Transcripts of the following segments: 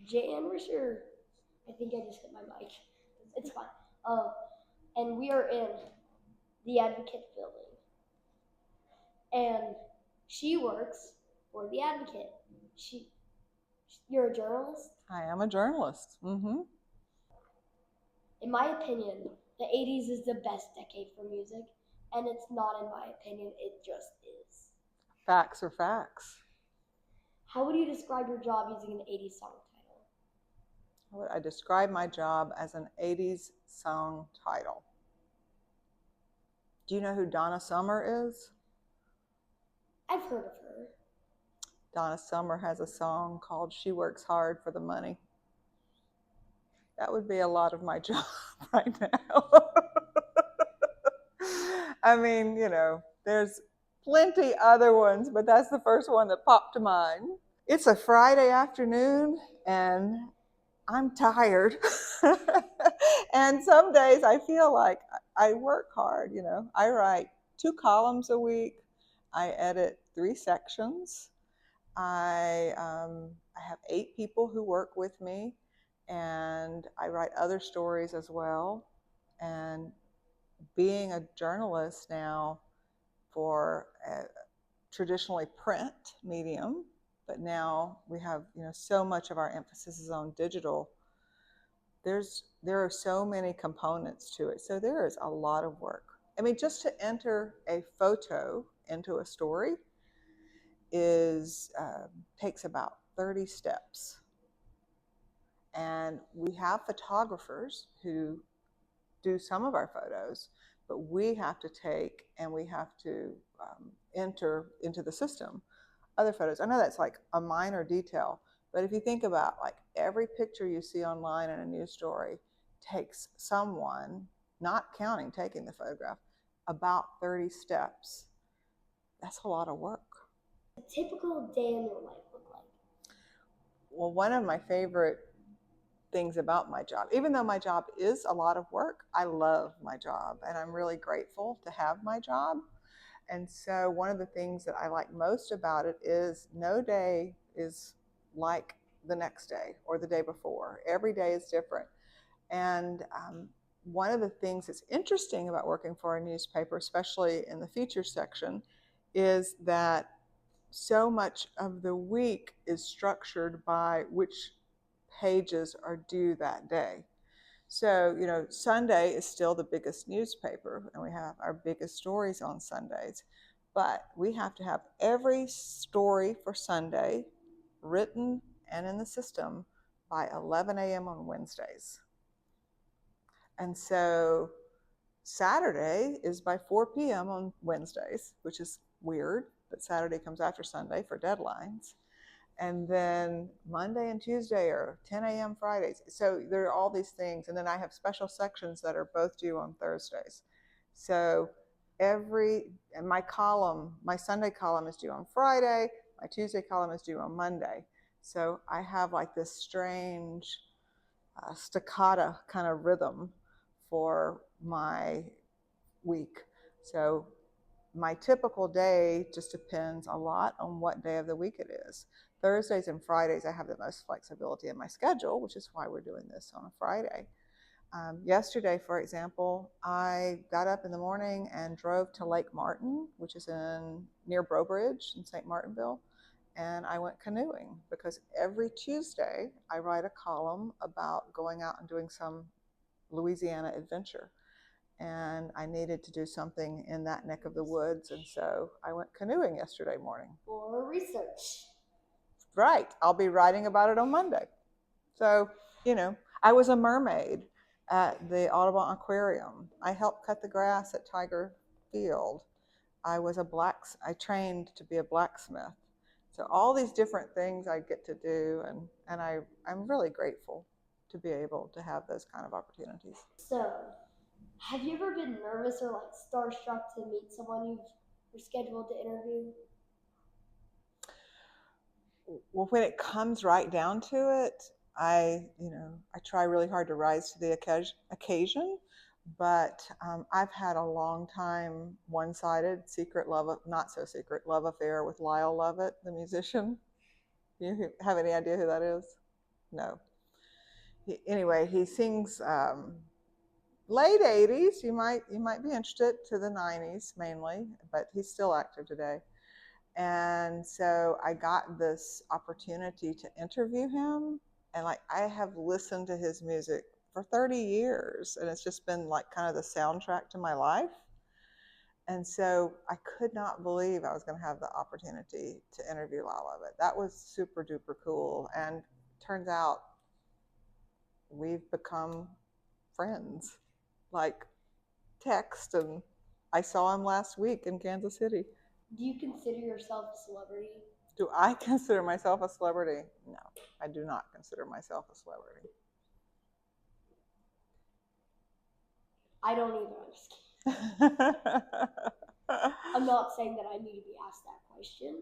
Jan, we're sure. I think I just hit my mic. It's fine. And we are in the Advocate building, and she works for the Advocate. She, you're a journalist. I am a journalist. In my opinion, the '80s is the best decade for music, and it's not in my opinion. It just is. Facts are facts. How would you describe your job using an '80s song title? How would I describe my job as an 80s song title? Do you know who Donna Summer is? I've heard of her. Donna Summer has a song called She Works Hard for the Money. That would be a lot of my job right now. I mean, there's plenty other ones, but that's the first one that popped to mind. It's a Friday afternoon and I'm tired. And some days I feel like I work hard, I write 2 columns a week. I edit 3 sections. I have 8 people who work with me, and I write other stories as well. And being a journalist now for a traditionally print medium, but now we have so much of our emphasis is on digital. There are so many components to it, so there is a lot of work. I mean, just to enter a photo into a story is takes about 30 steps. And we have photographers who do some of our photos, but we have to take and we have to enter into the system other photos. I know that's like a minor detail, but if you think about like every picture you see online in a news story takes someone, not counting taking the photograph, about 30 steps. That's a lot of work. A typical day in your life look like? Well, one of my favorite things about my job, even though my job is a lot of work, I love my job and I'm really grateful to have my job. And so one of the things that I like most about it is no day is like the next day or the day before. Every day is different. And one of the things that's interesting about working for a newspaper, especially in the feature section, is that so much of the week is structured by which pages are due that day. So, Sunday is still the biggest newspaper, and we have our biggest stories on Sundays. But we have to have every story for Sunday written and in the system by 11 a.m. on Wednesdays. And so Saturday is by 4 p.m. on Wednesdays, which is weird, but Saturday comes after Sunday for deadlines. And then Monday and Tuesday are 10 a.m. Fridays. So there are all these things. And then I have special sections that are both due on Thursdays. So my Sunday column is due on Friday. My Tuesday column is due on Monday. So I have like this strange staccato kind of rhythm for my week. So my typical day just depends a lot on what day of the week it is. Thursdays and Fridays, I have the most flexibility in my schedule, which is why we're doing this on a Friday. Yesterday, for example, I got up in the morning and drove to Lake Martin, which is near Brobridge in St. Martinville, and I went canoeing because every Tuesday I write a column about going out and doing some Louisiana adventure. And I needed to do something in that neck of the woods, and so I went canoeing yesterday morning. For research. Right. I'll be writing about it on Monday. So, I was a mermaid at the Audubon Aquarium. I helped cut the grass at Tiger Field. I trained to be a blacksmith. So all these different things I get to do, and I'm really grateful to be able to have those kind of opportunities. So, have you ever been nervous or like starstruck to meet someone you're scheduled to interview? Well, when it comes right down to it, I try really hard to rise to the occasion, but I've had a long time one-sided secret love, not so secret love affair with Lyle Lovett, the musician. Do you have any idea who that is? No. Anyway, he sings late 80s. You might be interested, to the 90s mainly, but he's still active today. And so I got this opportunity to interview him, and like I have listened to his music for 30 years, and it's just been like kind of the soundtrack to my life. And so I could not believe I was going to have the opportunity to interview Lala, but that was super duper cool. And turns out we've become friends, like text, and I saw him last week in Kansas City. Do you consider yourself a celebrity? Do I consider myself a celebrity? No, I do not consider myself a celebrity. I don't either. I'm just kidding. I'm not saying that I need to be asked that question.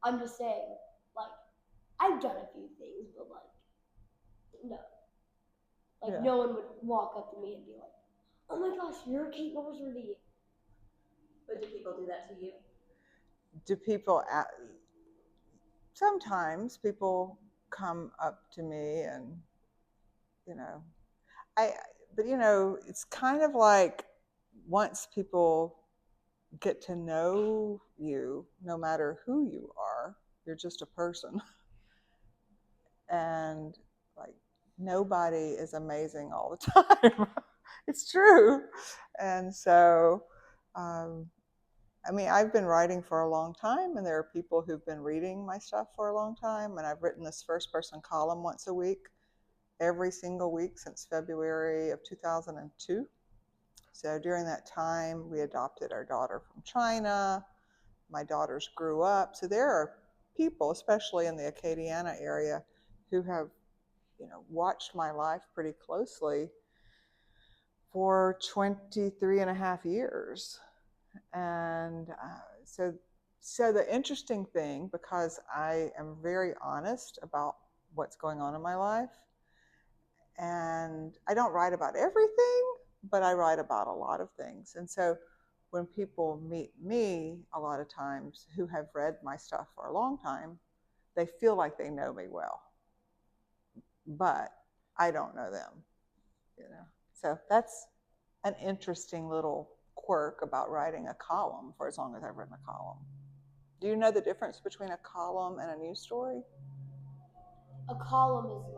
I'm just saying, like, I've done a few things, but like, no. Like, Yeah. no one would walk up to me and be like, "Oh my gosh, you're Kate Norsworthy." But do people do that to you? Do people sometimes people come up to me and, you know, I but it's kind of like once people get to know you, no matter who you are, you're just a person. And like nobody is amazing all the time. It's true. And so I mean, I've been writing for a long time, and there are people who've been reading my stuff for a long time. And I've written this first person column once a week, every single week since February of 2002. So during that time, we adopted our daughter from China. My daughters grew up. So there are people, especially in the Acadiana area, who have, watched my life pretty closely for 23 and a half years. And so the interesting thing, because I am very honest about what's going on in my life, and I don't write about everything, but I write about a lot of things. And so when people meet me, a lot of times, who have read my stuff for a long time, they feel like they know me well, but I don't know them. So that's an interesting little quirk about writing a column for as long as I've written a column. Do you know the difference between a column and a news story? A column is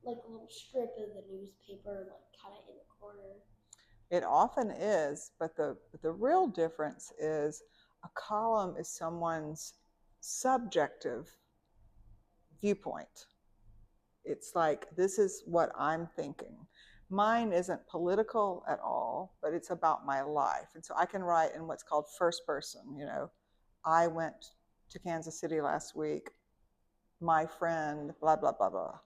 like a little strip of the newspaper, like kind of in the corner. It often is, but the real difference is a column is someone's subjective viewpoint. It's like, this is what I'm thinking. Mine isn't political at all, but it's about my life. And so I can write in what's called first person. I went to Kansas City last week, my friend, blah, blah, blah, blah.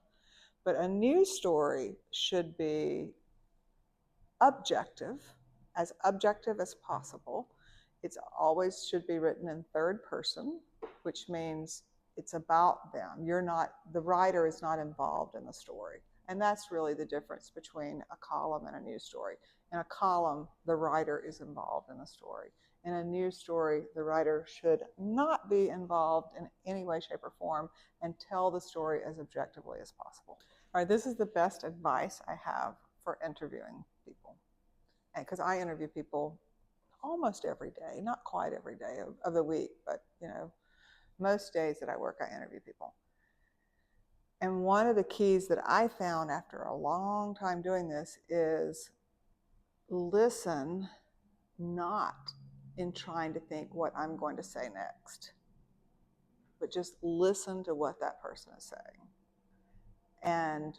But a news story should be objective as possible. It's always should be written in third person, which means it's about them. The writer is not involved in the story. And that's really the difference between a column and a news story. In a column, the writer is involved in the story. In a news story, the writer should not be involved in any way, shape, or form and tell the story as objectively as possible. All right, this is the best advice I have for interviewing people. Because I interview people almost every day, not quite every day of the week, but most days that I work, I interview people. And one of the keys that I found after a long time doing this is listen, not in trying to think what I'm going to say next, but just listen to what that person is saying. And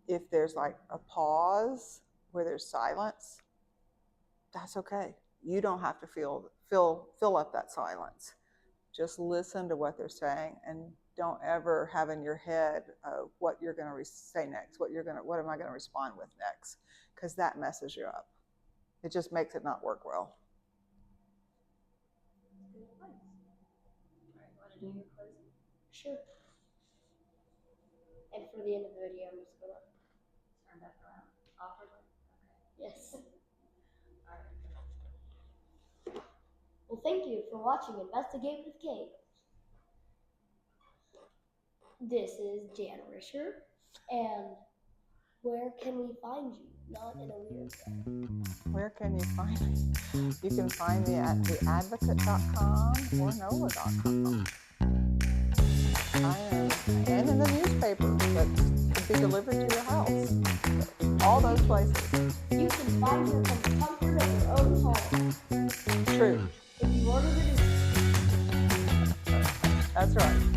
if there's like a pause where there's silence, that's okay. You don't have to fill up that silence. Just listen to what they're saying, and don't ever have in your head what you're going to say next, what am I going to respond with next, because that messes you up. It just makes it not work well. Good advice. All right, want to do your closing? Sure. And for the end of the video, I'm just gonna turn back around awkwardly. Okay. Yes. All right. Well, thank you for watching Investigate with Kate. This is Jan Risher, and where can we find you? Not in a weird way. Where can you find me? You can find me at theadvocate.com or NOLA.com. And in the newspaper that can be delivered to your house. All those places. You can find her from the comfort of your own home. True. If you order it, That's right.